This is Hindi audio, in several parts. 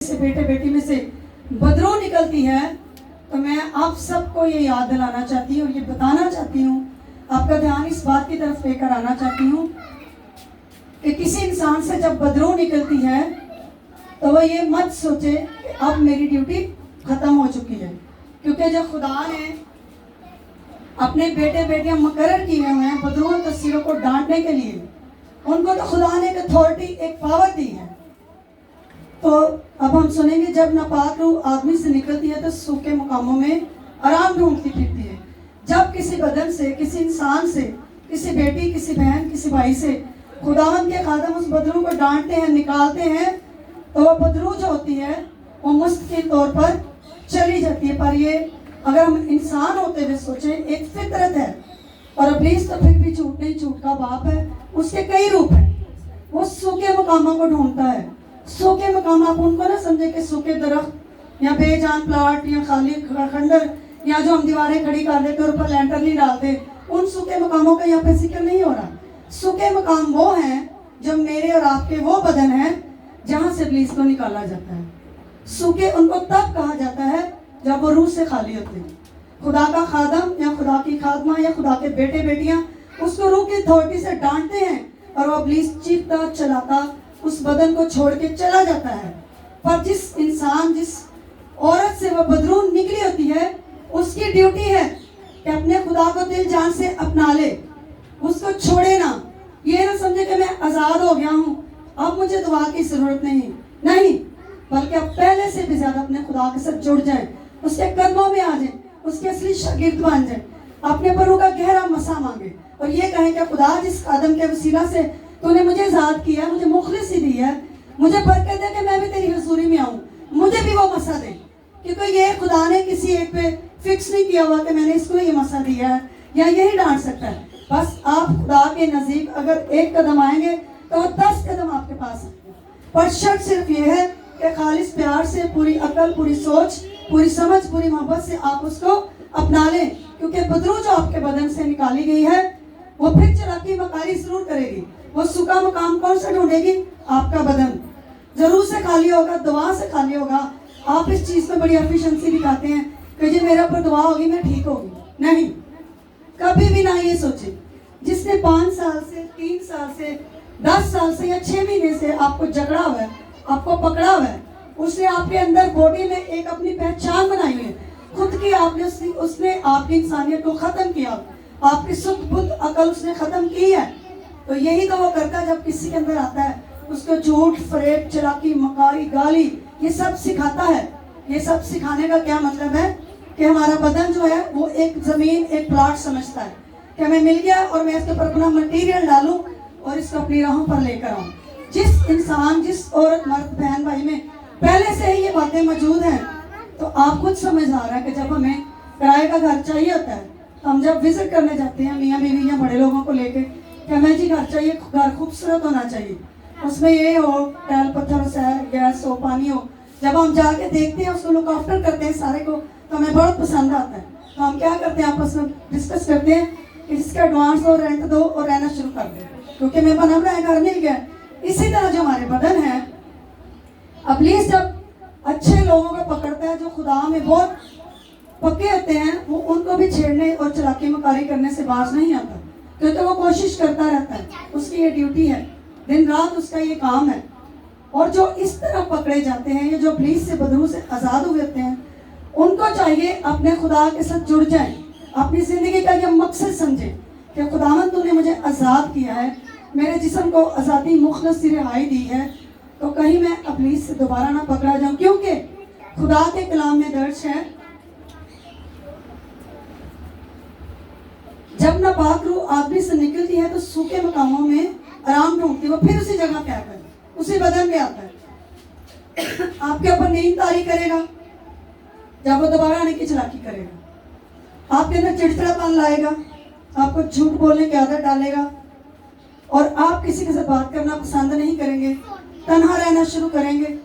से बेटे बेटी में से बदरू निकलती है, तो मैं आप सबको ये याद दिलाना चाहती हूँ और ये बताना चाहती हूँ, आपका ध्यान इस बात की तरफ लेकर आना चाहती हूँ कि किसी इंसान से जब बदरू निकलती है तो वह ये मत सोचे कि अब मेरी ड्यूटी ख़त्म हो चुकी है, क्योंकि जब खुदा ने अपने बेटे बेटियां मुकर्रर किए हुए हैं बदरू तस्वीरों को डांटने के लिए, उनको तो खुदा ने एक अथॉरिटी, एक पावर दी है। तो अब हम सुनेंगे, जब नापाक रूह आदमी से निकलती है तो सूखे मुकामों में आराम ढूंढती फिरती है। जब किसी बदन से, किसी इंसान से, किसी बेटी, किसी बहन, किसी भाई से खुदावंद के खादम उस बदरू को डांटते हैं, निकालते हैं, तो वह बदरू जो होती है वो मुस्तकिल तौर पर चली जाती है। पर ये अगर हम इंसान होते हुए सोचें, एक फितरत है, और इब्लीस तो फिर भी झूठ नहीं, झूठ का बाप है, उसके कई रूप हैं। वो सूखे मकामों को ढूंढता है। सूखे मकाम आप उनको ना समझे कि सूखे दरख्त या बेजान प्लाट या खाली खंडर या जो हम दीवारें खड़ी कर देते और ऊपर लैंटर नहीं डालते, उन सूखे मकामों का यहाँ पे जिक्र नहीं हो रहा। सूखे मकाम वो हैं जो मेरे और आपके वो बदन हैं जहाँ से इब्लीस को निकाला जाता है। सूखे उनको तब कहा जाता है जब वो रूह से खाली होते हैं। खुदा का खादम या खुदा की खादमा या खुदा के बेटे बेटियां उसको रूह की अथॉरिटी से डांटते हैं और वो इब्लीस चीखता चलाता उस बदन को छोड़ के चला जाता है। पर जिस इंसान, जिस औरत से वह बदरू निकली होती है, उसकी ड्यूटी है कि अपने खुदा को दिल जान से अपना ले, उसको छोड़े ना। ये ना समझे कि मैं आज़ाद हो गया हूँ, अब मुझे दुआ की ज़रूरत नहीं, बल्कि अब पहले से भी ज़्यादा अपने खुदा के साथ जुड़ जाए, उसके कदमों में आ जाए, उसके असली शागिर्द बन जाए, अपने प्रभु का गहरा मसा मांगे और ये कहें कि खुदा, जिस कदम के वसीला से तूने मुझे आज़ाद किया, मुझे मुखलिस दी है, मुझे बरकत दे कि मैं भी तेरी हजूरी में आऊँ, मुझे भी वो मसा दे। क्योंकि ये खुदा ने किसी एक पे फिक्स नहीं किया हुआ कि मैंने इसको ये मसा दिया है या यही डांट सकता है। बस आप खुदा के नज़दीक अगर एक कदम आएंगे तो 10 कदम आपके पास है। पर शर्त सिर्फ ये है कि खालिस प्यार से, पूरी अकल, पूरी सोच, पूरी समझ, पूरी मोहब्बत से आप उसको अपना लें। क्योंकि बदरू जो आपके बदन से निकाली गई है वो फिर चलाकी मकारी जरूर करेगी। वो सूखा मकाम कौन सा ढूंढेगी? आपका बदन जरूर से खाली होगा, दुआ से खाली होगा। आप इस चीज़ में बड़ी एफिशिएंसी दिखाते हैं कि जी मेरे ऊपर दुआ होगी, मैं ठीक होगी। नहीं, कभी भी ना ये सोचे। जिसने 5 साल से, 3 साल से, 10 साल से या 6 महीने से आपको जकड़ा हुआ है, आपको पकड़ा हुआ है, उसने आपके अंदर बॉडी में एक अपनी पहचान बनाई हुई है, खुद की आपने, उसने आपकी इंसानियत को ख़त्म किया, आपकी सुख बुद्ध अकल उसने ख़त्म की है। तो यही तो वो करता है जब किसी के अंदर आता है, उसको झूठ, फरेब, चलाकी, मकारी, गाली, ये सब सिखाता है। ये सब सिखाने का क्या मतलब है कि हमारा बदन जो है वो एक ज़मीन, एक प्लाट समझता है कि हमें मिल गया और मैं इसके ऊपर अपना मटीरियल डालूं और इसको अपनी राहों पर लेकर आऊँ। जिस इंसान, जिस औरत, मर्द, बहन, भाई में पहले से ही ये बातें मौजूद हैं, तो आप खुद समझ आ रहा है कि जब हमें किराए का घर चाहिए होता है, तो हम जब विजिट करने जाते हैं मियाँ बीवी या बड़े लोगों को लेके कि हमें जी घर चाहिए, घर खूबसूरत होना चाहिए, उसमें ये हो, टाइल पत्थर से, गैस हो, पानी हो। जब हम जाके देखते हैं, उसको लुक आफ्टर करते हैं सारे को, तो हमें बहुत पसंद आता है। तो हम क्या करते हैं, आपस में डिस्कस करते हैं कि इसका एडवांस दो, रेंट दो और रहना शुरू कर दो, क्योंकि मैं बना बनाया घर मिल गया। इसी तरह जो हमारे बदन है, इब्लीस जब अच्छे लोगों को पकड़ता है जो खुदा में बहुत पक्के होते हैं, वो उनको भी छेड़ने और चलाकी मकारी करने से बाज नहीं आता, क्योंकि वो कोशिश करता रहता है। उसकी ये ड्यूटी है, दिन रात उसका ये काम है। और जो इस तरह पकड़े जाते हैं, ये जो इब्लीस से, बदरू से आज़ाद हुए होते हैं, उनको चाहिए अपने खुदा के साथ जुड़ जाएं, अपनी ज़िंदगी का ये मकसद समझें कि खुदावंद तूने मुझे आज़ाद किया है, मेरे जिस्म को आज़ादी, मुखलस रिहाई दी है, तो कहीं मैं इब्लीस से दोबारा ना पकड़ा जाऊं। क्योंकि खुदा के कलाम में दर्ज है, जब नापाक रूह आदमी से निकलती है तो सूखे मकामों में आराम ढूंढती है, वो फिर उसी जगह पे आकर उसी बदन में आता है। आपके ऊपर नींद तारी करेगा, जब वो दोबारा आने की चलाकी करेगा, आपके अंदर चिड़चिड़ापन लाएगा, आपको झूठ बोलने की आदत डालेगा और आप किसी के साथ बात करना पसंद नहीं करेंगे, तन्हा रहना शुरू करेंगे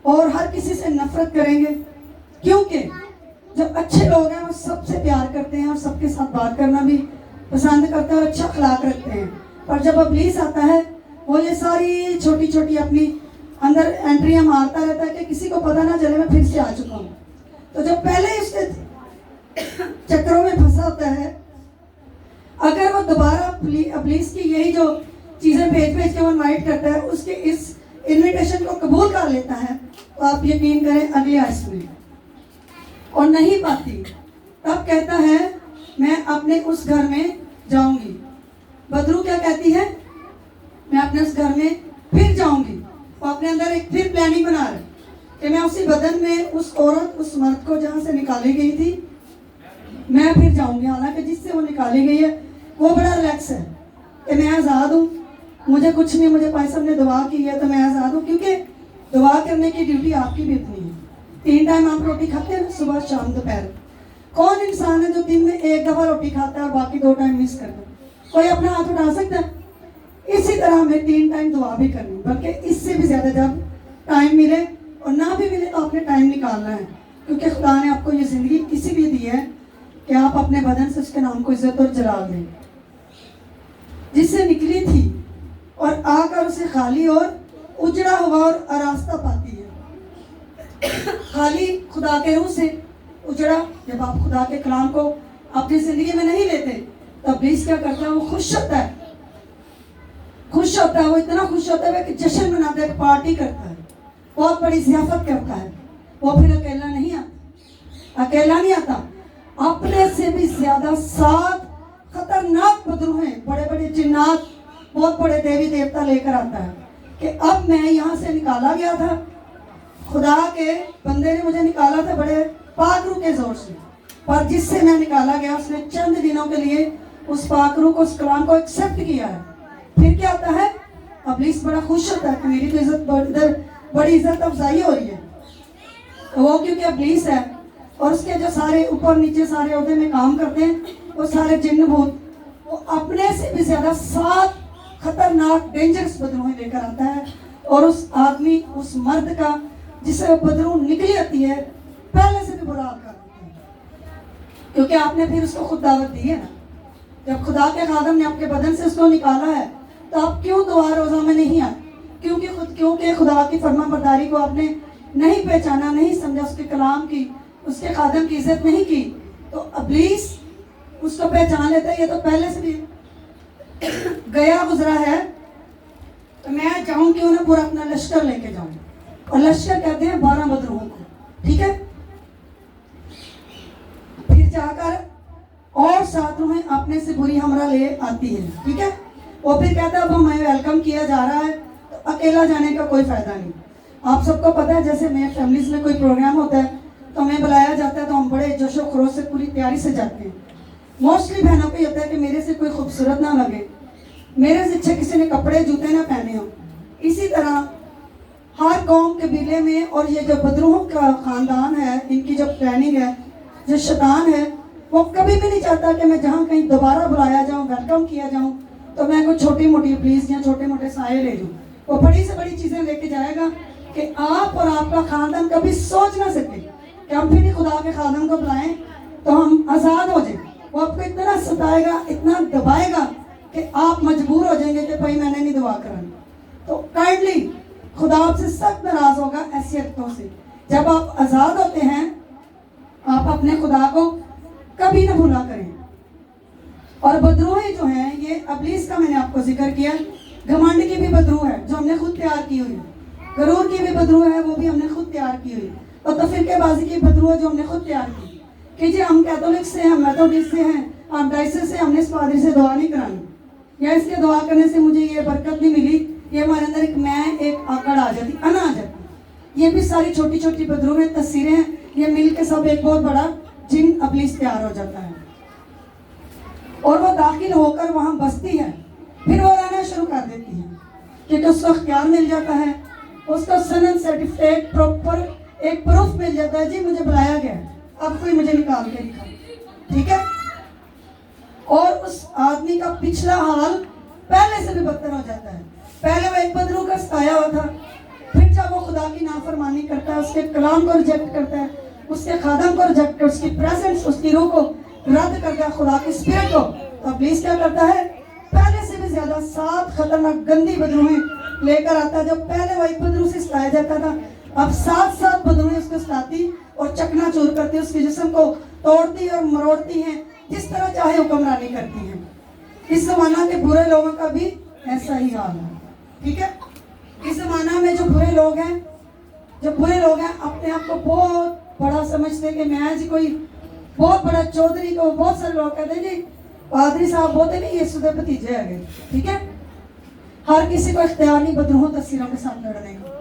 और हर किसी से नफरत करेंगे। क्योंकि जब अच्छे लोग हैं वो सबसे प्यार करते हैं और सबके साथ बात करना भी पसंद करते हैं और अच्छा अखलाक रखते हैं। पर जब इब्लीस आता है, वो ये सारी छोटी छोटी अपनी अंदर एंट्रियां मारता रहता है कि किसी को पता ना चले मैं फिर से आ चुका हूँ। तो जब पहले ही उसके चक्रों में फंसा होता है, अगर वो दोबारा पुलिस की यही जो चीज़ें भेज भेज के वो इनवाइट करता है, उसके इस इनविटेशन को कबूल कर लेता है, तो आप यकीन करें अगले आयत में और नहीं पाती, तब कहता है मैं अपने उस घर में जाऊंगी। बदरू क्या कहती है? मैं अपने उस घर में फिर जाऊंगी। वो अपने अंदर एक फिर प्लानिंग बना रहे कि मैं उसी बदन में उस औरत, उस मर्द को जहाँ से निकाली गई थी, मैं फिर जाऊंगी। हालांकि जिससे वो निकाली गई है वो बड़ा रिलैक्स है कि मैं आज़ाद हूँ, मुझे कुछ नहीं, मुझे भाई साहब ने दुआ की है तो मैं आज़ाद हूँ। क्योंकि दुआ करने की ड्यूटी आपकी भी इतनी है। 3 टाइम आप रोटी खाते हैं, सुबह शाम दोपहर। कौन इंसान है जो दिन में 1 दफ़ा रोटी खाता है और बाकी 2 टाइम मिस करता है? कोई अपना हाथ उठा सकता है? इसी तरह हमें 3 टाइम दुआ भी करनी, बल्कि इससे भी ज़्यादा जब टाइम मिले और ना भी मिले तो आपने टाइम निकालना है। क्योंकि खुदा ने आपको ये ज़िंदगी इसीलिए दी है कि आप अपने बदन से उसके नाम को इज्जत और जलाल दें। जिससे निकली थी और आकर उसे खाली और उजड़ा हुआ और आरास्ता पाती है। खाली खुदा के रूह से उजड़ा। जब आप खुदा के कलाम को अपनी ज़िंदगी में नहीं लेते तब इब्लीस क्या करता है? वो खुश होता है, खुश होता है। वो इतना खुश होता है कि जश्न मनाता है, पार्टी करता है, बहुत बड़ी ज़ियाफत करता है। वो फिर अकेला नहीं आता, अकेला नहीं आता, अपने से भी ज़्यादा 7 खतरनाक बदरू हैं, बड़े बड़े जिन्नात, बहुत बड़े देवी देवता लेकर आता है कि अब मैं यहाँ से निकाला गया था, खुदा के बंदे ने मुझे निकाला था बड़े पाक रूह के जोर से, पर जिससे मैं निकाला गया उसने चंद दिनों के लिए उस पाक रूह को, उस कलाम को एक्सेप्ट किया है। फिर क्या होता है? इब्लीस बड़ा खुश होता है कि मेरी तो इधर बड़ी इज्जत अफजाई हो रही है। तो वो क्योंकि इब्लीस है और उसके जो सारे ऊपर नीचे सारे ओहदे में काम करते हैं वो सारे जिन्न भूत, वो अपने से भी ज़्यादा 7 खतरनाक डेंजरस बदरूहें लेकर आता है और उस आदमी, उस मर्द का जिससे बदरू निकली आती है, पहले से भी बुरा हाल कर देते हैं। क्योंकि आपने फिर उसको खुद दावत दी है ना। जब खुदा के खादम ने आपके बदन से उसको निकाला है तो आप क्यों दुआ रोज़ा में नहीं आए? क्योंकि खुदा की फरमाबरदारी को आपने नहीं पहचाना, नहीं समझा, उसके कलाम की, उसके खादम की इज्जत नहीं की, तो इब्लीस उसको पहचान लेता है। ये तो पहले से भी गया गुजरा है। तो मैं चाहूँ कि उन्हें पूरा अपना लश्कर लेके जाऊँ, और लश्कर कहते हैं 12 बदरूहों को, ठीक है। फिर जाकर और 7 रूहें अपने से बुरी हमरा ले आती है, ठीक है। वो फिर कहता है अब हमें वेलकम किया जा रहा है तो अकेला जाने का कोई फायदा नहीं। आप सबको पता है जैसे मेरे फैमिलीज में कोई प्रोग्राम होता है तो हमें बुलाया जाता है तो हम बड़े जोशो खरोश से पूरी तैयारी से जाते हैं। मोस्टली बहनों को ये होता है कि मेरे से कोई खूबसूरत ना लगे, मेरे से अच्छे किसी ने कपड़े जूते ना पहने हो। इसी तरह हर कौम कबीले में, और ये जो बदरूहों का ख़ानदान है, इनकी जो प्लानिंग है, जो शैतान है, वो कभी भी नहीं चाहता कि मैं जहाँ कहीं दोबारा बुलाया जाऊँ, वेलकम किया जाऊँ, तो मैं कुछ छोटी मोटी प्लीज या छोटे मोटे साये ले लूँ। वो बड़ी से बड़ी चीज़ें लेके जाएगा कि आप और आपका ख़ानदान कभी सोच ना सके कि हम फिर खुदा के खादम को बुलाएं तो हम आज़ाद हो जाएं। वो आपको इतना सताएगा, इतना दबाएगा कि आप मजबूर हो जाएंगे कि भाई मैंने नहीं दुआ करानी। तो काइंडली खुदा आपसे सख्त नाराज़ होगा ऐसी हरकतों से। जब आप आज़ाद होते हैं आप अपने खुदा को कभी ना भूला करें। और बदरूहें जो हैं, ये इब्लीस का मैंने आपको जिक्र किया, घमंड की भी बदरू है जो हमने खुद तैयार की हुई है, गरूर की भी बदरू है वो भी हमने खुद तैयार की हुई, और तफरीकेबाजी की बदरू है जो हमने खुद तैयार की कि जी हम कैथोलिक से हैं, मेथोडिस्ट से हैं, हम डाइसिस से, हमने इस पादरी से दुआ नहीं करानी, या इसके दुआ करने से मुझे ये बरकत नहीं मिली, ये हमारे अंदर एक आकड़ आ जाती, अना आ जाती। ये भी सारी छोटी छोटी बदरूहें, तस्वीरें हैं, ये मिल के सब एक बहुत बड़ा जिन इब्लीस तैयार हो जाता है और वो दाखिल होकर वहाँ बसती है। फिर वो रहना शुरू कर देती है क्योंकि उसको अख्तियार मिल जाता है, उसको सनद सर्टिफिकेट प्रॉपर एक प्रूफ मिल जाता है, जी मुझे बुलाया गया, अब कोई मुझे निकाल के दिखा, ठीक है। और उस आदमी का पिछला हाल पहले से भी बदतर हो जाता है। पहले वो एक बदरू का सताया हुआ था, फिर जब वो खुदा की नाफरमानी करता है, उसके कलाम को रिजेक्ट करता है, उसके खादम को रिजेक्ट करता है, उसकी प्रेजेंस, उसकी रूह को रद्द करता है, खुदा की स्पिरिट को, तो इब्लीस क्या करता है? पहले से भी ज्यादा 7 खतरनाक गंदी बदरूहें लेकर आता। जब पहले वो एक बदरू से सताया जाता था, अब 7-7 बदरूएं उसको सताती और चकनाचूर करती, उसके जिस्म को तोड़ती और मरोड़ती हैं, जिस तरह चाहे हुक्मरानी करती हैं। इस जमाना के बुरे लोगों का भी ऐसा ही हाल है, ठीक है। इस जमाना में जो बुरे लोग हैं अपने आप को बहुत बड़ा समझते हैं कि मैं जी कोई बहुत बड़ा चौधरी को। बहुत सारे लोग कहते हैं जी पादरी साहब बोलते नहीं, यीशु के भतीजे आ गए, ठीक है। हर किसी को इख्तियार नहीं बदरूहों तस्वीरों के साथ लड़ने का।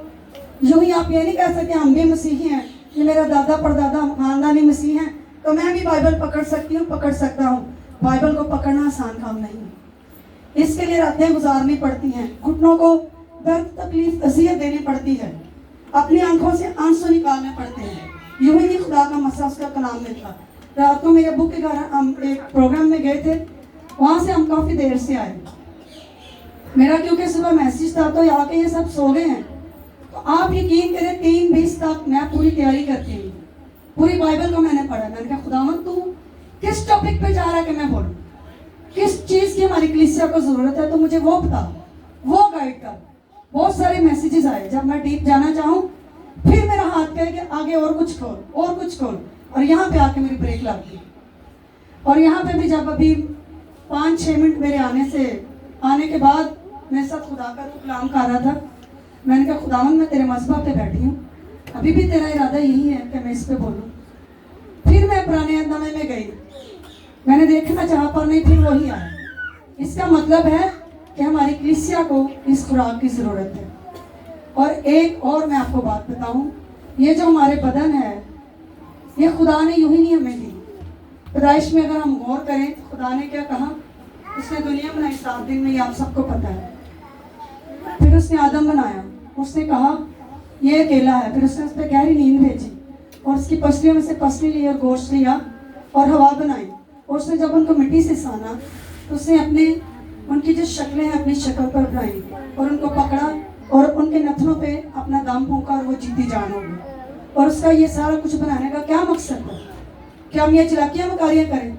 यूं ही आप ये नहीं कह सकते हम भी मसीही हैं, ये मेरा दादा परदादा खानदानी मसीह हैं तो मैं भी बाइबल पकड़ सकता हूँ। बाइबल को पकड़ना आसान काम नहीं है। इसके लिए रातें गुजारनी पड़ती हैं, घुटनों को दर्द तकलीफ अजियत देनी पड़ती है, अपनी आंखों से आंसू निकालने पड़ते हैं। यूं ही नहीं खुदा का मसा उसका कलाम मिलता। रात को मेरे अब्बू के घर हम एक प्रोग्राम में गए थे, वहाँ से हम काफ़ी देर से आए। मेरा क्योंकि सुबह मैसेज था तो यहाँ के ये सब सो गए हैं, तो आप यकीन करें 3:20 तक मैं पूरी तैयारी करती हूँ। पूरी बाइबल को मैंने पढ़ा। मैंने कहा खुदावंद तू किस टॉपिक पे जा रहा है कि मैं बोलूँ, किस चीज़ की हमारी कलीसिया को ज़रूरत है, तो मुझे वो बता, वो गाइड कर। बहुत सारे मैसेजेस आए, जब मैं डीप जाना चाहूँ फिर मेरा हाथ कहे कि आगे और कुछ खोल, और यहाँ पे आके मेरी ब्रेक लग गई। और यहाँ पे भी जब अभी 5-6 मिनट मेरे आने के बाद मेरे साथ खुदा का कलाम कर रहा था, मैंने कहा खुदावंद मैं तेरे मज़हब पे बैठी हूँ, अभी भी तेरा इरादा यही है कि मैं इस पे बोलूँ। फिर मैं पुराने अंदमे में गई, मैंने देखना चाहा पर नहीं, फिर वही आया। इसका मतलब है कि हमारी कलीसिया को इस खुराक की ज़रूरत है। और एक और मैं आपको बात बताऊं, ये जो हमारे बदन है ये खुदा ने यूं ही नहीं हमें दी। पैदाइश में अगर हम गौर करें तो खुदा ने क्या कहा, उसने दुनिया बनाई 7 दिन में, ये आप सबको पता है। फिर उसने आदम बनाया, उसने कहा ये अकेला है, फिर उसने उस पर गहरी नींद भेजी और उसकी पसलियों में से पसली ली और गोश्त लिया और हवा बनाई। और उसने जब उनको मिट्टी से साना तो उसने उनकी जो शक्लें हैं अपनी शक्ल पर बनाई और उनको पकड़ा और उनके नथनों पे अपना दम फूंका और वो जीती जान हो गई। और उसका ये सारा कुछ बनाने का क्या मकसद है कि हम ये चलाकियाँ मकारियाँ करें,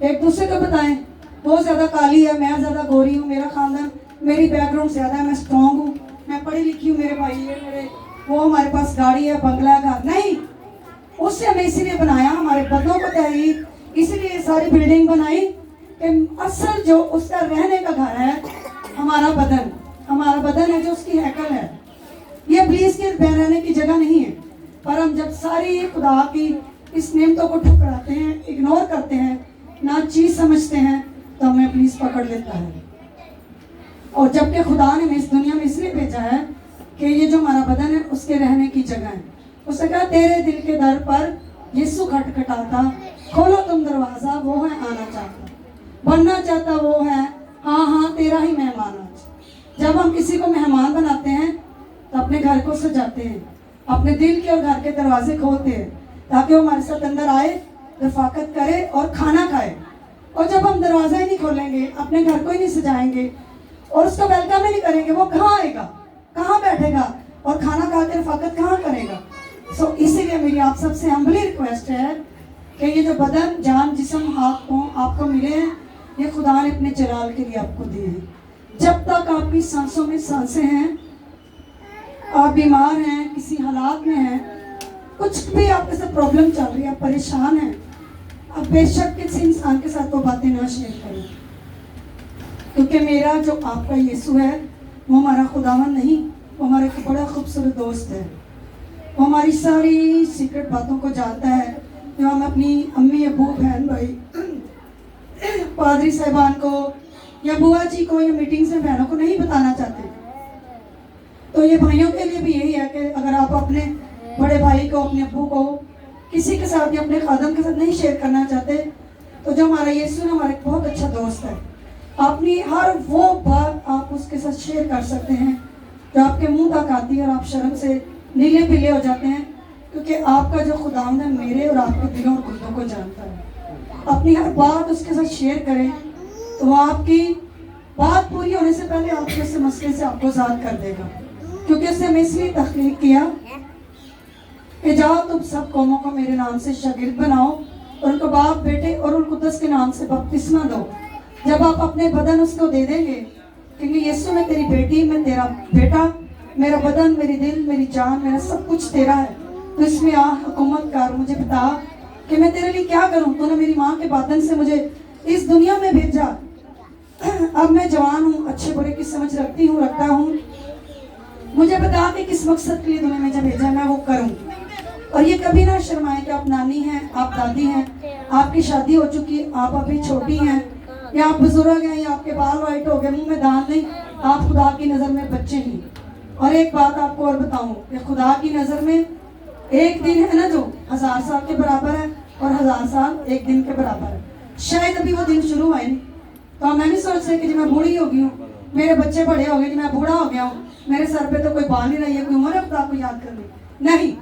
एक दूसरे को बताएं वो ज़्यादा काली है, मैं ज़्यादा गोरी हूँ, मेरा खानदान, मेरी बैकग्राउंड ज़्यादा है, मैं स्ट्रॉन्ग हूँ, मैं पढ़ी लिखी हूँ, मेरे भाई है, मेरे वो हमारे पास गाड़ी है, बंगला है, घर नहीं। उससे हमें इसीलिए बनाया, हमारे बदनों को तहरीर इसलिए सारी बिल्डिंग बनाई कि असल जो उसका रहने का घर है हमारा बदन है, जो उसकी हैकल है। ये प्लीज के रहने की जगह नहीं है। पर हम जब सारी खुदा की इस नेमतों को ठुकराते हैं, इग्नोर करते हैं, ना चीज समझते हैं, तो हमें प्लीज पकड़ लेता है। और जबकि खुदा ने हमें इस दुनिया में इसलिए भेजा है कि ये जो हमारा बदन है उसके रहने की जगह है। उसने कहा तेरे दिल के दर पर यीशु खटखटाता, खोलो तुम दरवाजा, वो है आना चाहता, बनना चाहता वो है, हाँ तेरा ही मेहमान आज। जब हम किसी को मेहमान बनाते हैं तो अपने घर को सजाते हैं, अपने दिल के और घर के दरवाजे खोलते हैं ताकि वो हमारे साथ अंदर आए, रफाकत करे और खाना खाए। और जब हम दरवाजा ही नहीं खोलेंगे, अपने घर को ही नहीं सजाएंगे और उसका वेलकम ही नहीं करेंगे, वो कहाँ आएगा, कहाँ बैठेगा और खाना खा के रफाकत कहाँ करेगा। सो इसीलिए मेरी आप सबसे हम्बली रिक्वेस्ट है कि ये जो बदन, जान, जिस्म, हाथ पांव आपको मिले हैं, ये खुदा ने अपने जलाल के लिए आपको दिए हैं। जब तक आपकी सांसों में सांसें हैं, आप बीमार हैं, किसी हालात में हैं, कुछ भी आपके साथ प्रॉब्लम चल रही है, आप परेशान हैं, आप बेशक किसी इंसान के साथ वो बातें ना शेयर करें, क्योंकि मेरा जो आपका यीशु है वो हमारा खुदावन नहीं, वो हमारा एक बड़ा खूबसूरत दोस्त है। वो हमारी सारी सीक्रेट बातों को जानता है जो हम अपनी अम्मी, अबू, बहन, भाई, पादरी साहिबान को या बुआ जी को या मीटिंग्स में बहनों को नहीं बताना चाहते। तो ये भाइयों के लिए भी यही है कि अगर आप अपने बड़े भाई को, अपने अब्बू को, किसी के साथ या अपने खादम के साथ नहीं शेयर करना चाहते, तो जो हमारा यीशु है हमारा एक बहुत अच्छा दोस्त है। अपनी हर वो बात आप उसके साथ शेयर कर सकते हैं जो आपके मुंह तक आती है और आप शर्म से नीले पीले हो जाते हैं, क्योंकि आपका जो खुदावंद है मेरे और आपके दिलों और गुर्दों को जानता है। अपनी हर बात उसके साथ शेयर करें तो वो आपकी बात पूरी होने से पहले आपके उस मसले से आपको आज़ाद कर देगा, क्योंकि उसने हमें इसलिए तख्लीक किया कि जाओ तुम सब कौमों को मेरे नाम से शागिर्द बनाओ और उनको बाप, बेटे और उन कुद्दस के नाम से बपतिस्मा दो। जब आप अपने बदन उसको दे देंगे क्योंकि यीशु मैं तेरी बेटी, मैं तेरा बेटा, मेरा बदन, मेरी दिल, मेरी जान, मेरा सब कुछ तेरा है। तो इसमें आ हुकूमत कर, मुझे बता कि मैं तेरे लिए क्या करूं। तूने मेरी माँ के बदन से मुझे इस दुनिया में भेजा। अब मैं जवान हूँ, अच्छे बुरे की समझ रखता हूँ। मुझे बता कि किस मकसद के लिए तूने मुझे भेजा, मैं वो करूं। और ये कभी ना शर्माए कि आप नानी हैं, आप दादी हैं, आपकी शादी हो चुकी, आप अभी छोटी हैं, या आप बुजुर्ग हैं, या आपके बाल वाइट हो गए, मुंह में दांत नहीं, आप खुदा की नज़र में बच्चे ही। और एक बात आपको और बताऊं कि खुदा की नज़र में एक दिन है ना जो 1000 साल के बराबर है, और 1000 साल एक दिन के बराबर है। शायद अभी वो दिन शुरू हुआ नहीं, तो मैं नहीं सोच रही कि जी मैं बूढ़ी हो गई हूँ, मेरे बच्चे बड़े हो गए, जी मैं बूढ़ा हो गया हूँ, मेरे सर पे तो कोई बाल नहीं रही है, कोई उम्र है खुदा को याद करने। नहीं,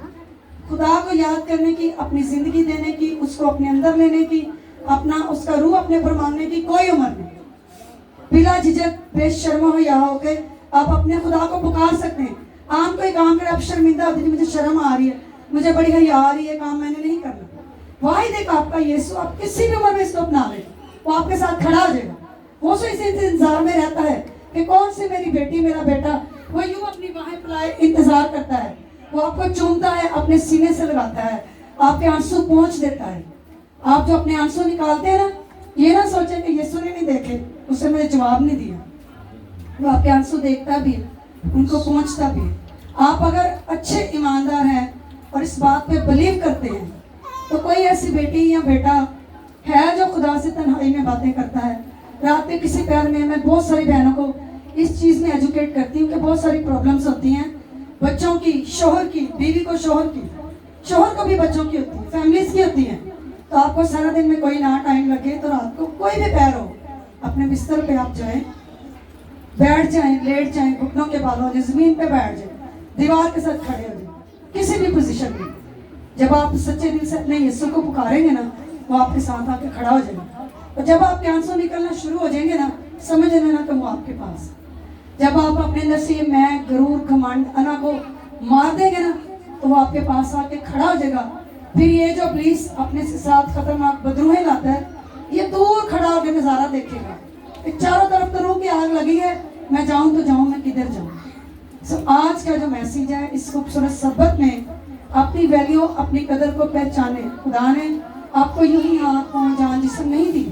खुदा को याद करने की, अपनी जिंदगी देने की, उसको अपने अंदर लेने की, अपना उसका रूह अपने पर मांगने की कोई उम्र नहीं। बिला झिझक बेशर्म हो या हो के आप अपने खुदा को पुकार सकते हैं। आम कोई काम करे, आप शर्मिंदा होती, मुझे शर्म आ रही है, मुझे बड़ी हया आ रही है, काम मैंने नहीं करना। वाहिद एक आपका यीशु, आप किसी भी उम्र में इसको अपना ले, वो आपके साथ खड़ा हो जाएगा। वो सो इसी इंतजार में रहता है कि कौन सी मेरी बेटी, मेरा बेटा, वो यूं अपनी बाहें फैलाए इंतजार करता है। वो आपको चूमता है, अपने सीने से लगाता है, आपके आंसू पोंछ देता है। आप जो अपने आंसू निकालते हैं ना, ये ना सोचे कि यीशु ने नहीं देखे, उसने मुझे जवाब नहीं दिया। वो आपके आंसू देखता भी है, उनको पोंछता भी है। आप अगर अच्छे ईमानदार हैं और इस बात पे बिलीव करते हैं, तो कोई ऐसी बेटी या बेटा है जो खुदा से तन्हाई में बातें करता है। रात में किसी प्यार में, मैं बहुत सारी बहनों को इस चीज़ में एजुकेट करती हूँ कि बहुत सारी प्रॉब्लम्स होती हैं, बच्चों की, शोहर की, बीवी को शोहर की, शोहर को भी बच्चों की होती है, फैमिलीज की होती है। तो आपको सारा दिन में कोई ना टाइम लगे, तो रात को कोई भी पैर हो, अपने बिस्तर पे आप जाएं, बैठ जाएं, लेट जाएं, घुटनों के बाल हो जाए, जमीन पे बैठ जाए, दीवार के साथ खड़े हो जाए, किसी भी पोजीशन में। जब आप सच्चे दिल से अपने यीशु को पुकारेंगे ना, वो आपके साथ आके खड़ा हो जाएगा। और जब आपके आंसू निकलना शुरू हो जाएंगे ना, समझ लेना कि वो आपके पास। जब आप अपने अंदर से ये मैं, गरूर, घमंड, अना को मार देंगे ना, तो वो आपके पास आके खड़ा हो जाएगा। फिर ये जो पुलिस अपने से साथ खतरनाक बदरूहें लाता है, ये दूर खड़ा होकर नज़ारा देखेगा, चारों तरफ तो रूह की आग लगी है, मैं जाऊं तो जाऊं, मैं किधर जाऊं। सो आज का जो मैसेज है, इस खूबसूरत सबक में अपनी वैल्यू, अपनी कदर को पहचाने। खुदा ने आपको यूं ही हाथ, पाँव, जान, जिस्म नहीं दी,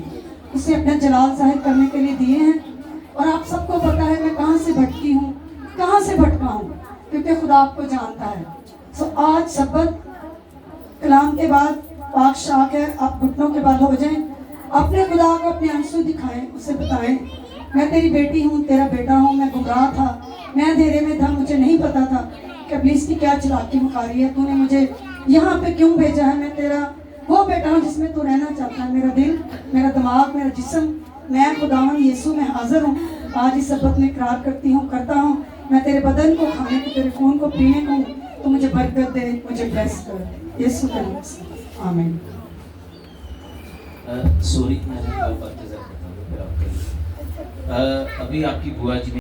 उसे अपना जलाल जाहिर करने के लिए दिए हैं। और आप सबको पता है मैं कहाँ से भटकी हूँ, कहाँ से भटका हूँ, क्योंकि खुदा आपको जानता है। सो आज सबक कलाम के बाद पाक शाक है, आप घुटनों के बल हो जाएं, अपने खुदा को अपने आंसू दिखाएं, उसे बताएं मैं तेरी बेटी हूँ, तेरा बेटा हूँ, मैं गुमराह था, मैं अंधेरे में था, मुझे नहीं पता था कि पुलिस की क्या चालाकी मुकारी है, तूने मुझे यहाँ पे क्यों भेजा है। मैं तेरा वो बेटा हूँ जिसमें तू रहना चाहता है, मेरा दिल, मेरा दिमाग, मेरा जिस्म, मैं खुदावन यीशु में हाजिर हूँ। आज इस सबक में इकरार करती हूँ, करता हूँ, मैं तेरे बदन को खाने को, तेरे खून को पीने को, तो मुझे बरकत दे, मुझे ब्लेस कर, यीशु के नाम से, आमीन। सॉरी, मैंने 2 बार करता हूँ, फिर आप करिए। अभी आपकी बुआ जी